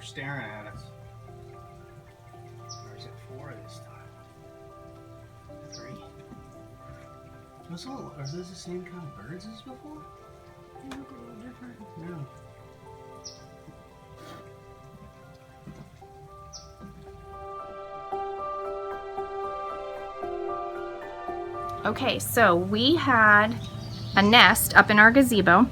staring at us. Or is it 4 this time? 3. Are those the same kind of birds as before? They look a little different. No. Okay, so we had a nest up in our gazebo,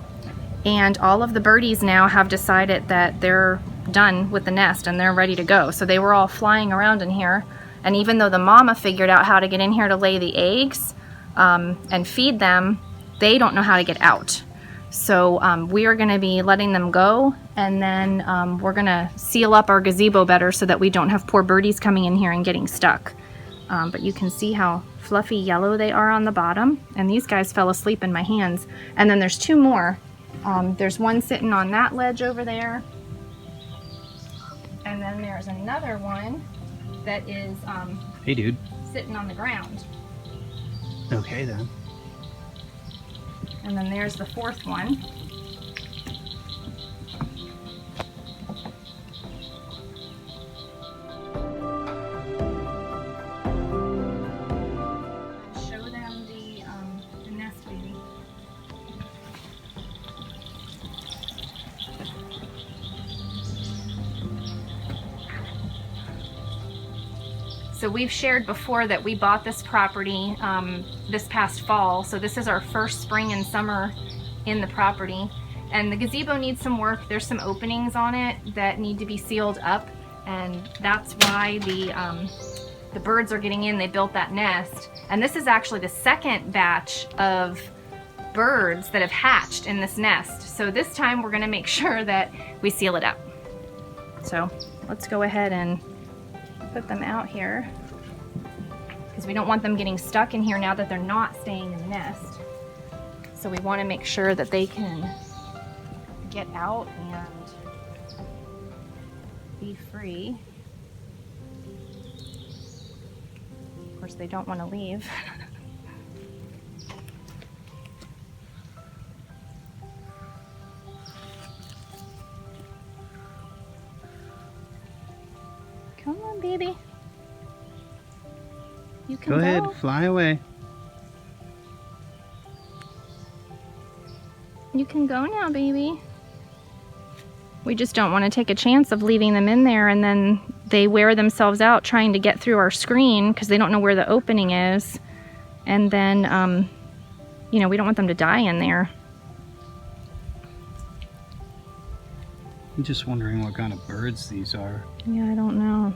and all of the birdies now have decided that they're done with the nest and they're ready to go. So they were all flying around in here, and even though the mama figured out how to get in here to lay the eggs and feed them, they don't know how to get out. So we are going to be letting them go, and then we're going to seal up our gazebo better so that we don't have poor birdies coming in here and getting stuck. But you can see how fluffy yellow they are on the bottom, and these guys fell asleep in my hands. And then there's 2 more. There's one sitting on that ledge over there, and then there's another one that is hey dude, sitting on the ground. Okay then. And then there's the 4th one. Show them the nest, baby. So we've shared before that we bought this property this past fall. So this is our first spring and summer in the property. And the gazebo needs some work. There's some openings on it that need to be sealed up. And that's why the birds are getting in. They built that nest. And this is actually the 2nd batch of birds that have hatched in this nest. So this time we're gonna make sure that we seal it up. So let's go ahead and put them out here, because we don't want them getting stuck in here now that they're not staying in the nest. So we want to make sure that they can get out and be free. Of course, they don't want to leave. Come on, baby. You can go ahead, fly away. You can go now, baby. We just don't want to take a chance of leaving them in there and then they wear themselves out trying to get through our screen because they don't know where the opening is. And then, you know, we don't want them to die in there. I'm just wondering what kind of birds these are. Yeah, I don't know.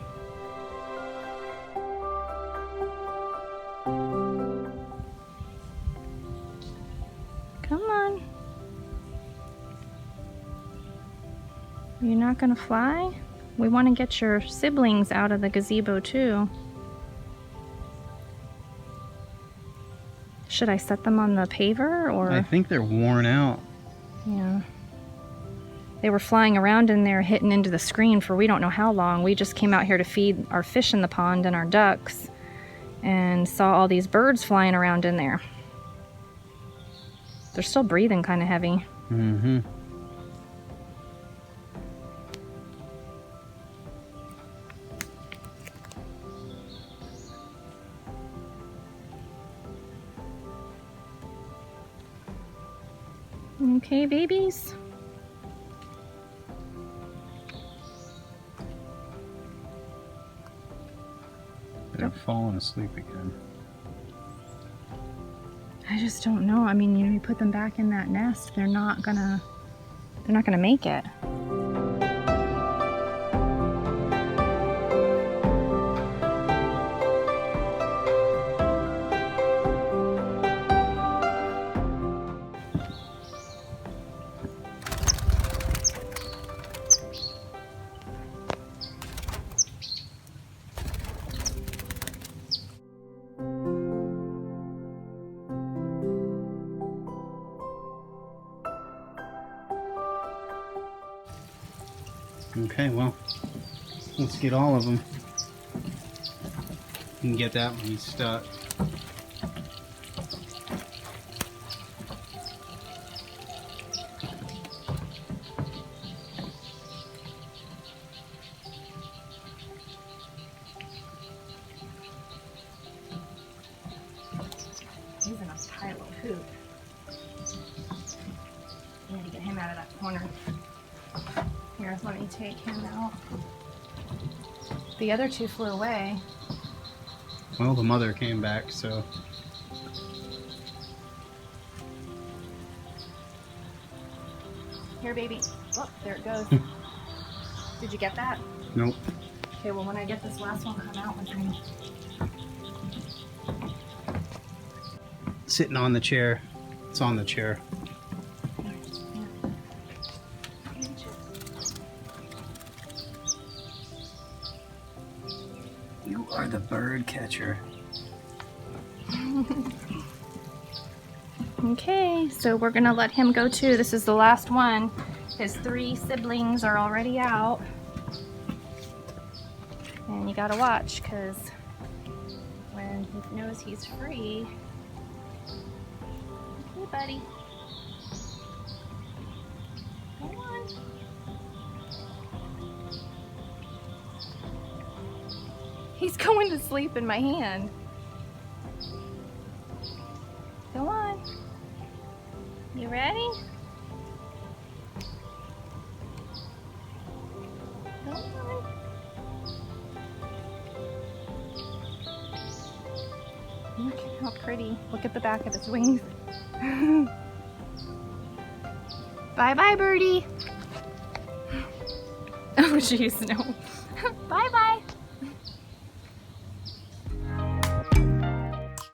Come on. You're not gonna fly? We want to get your siblings out of the gazebo too. Should I set them on the paver or? I think they're worn out. Yeah. They were flying around in there hitting into the screen for we don't know how long. We just came out here to feed our fish in the pond and our ducks and saw all these birds flying around in there. They're still breathing kind of heavy. Mm-hmm. Okay, babies? They're falling asleep again. I just don't know. I mean, you put them back in that nest, they're not gonna make it. Okay, well, let's get all of them. You can get that when he's stuck. corner. Here, let me take him out. The other two flew away. Well, the mother came back, so. Here, baby. Oh, there it goes. Did you get that? Nope. Okay, well, when I get this last one, come out with me. Sitting on the chair. It's on the chair. You are the bird catcher. Okay, so we're gonna let him go too. This is the last one. His 3 siblings are already out. And you gotta watch, because when he knows he's free. Hey, buddy. Come on. He's going to sleep in my hand. Go on. You ready? Go on. Look how pretty. Look at the back of his wings. Bye-bye, birdie. Oh, jeez, no. Bye-bye.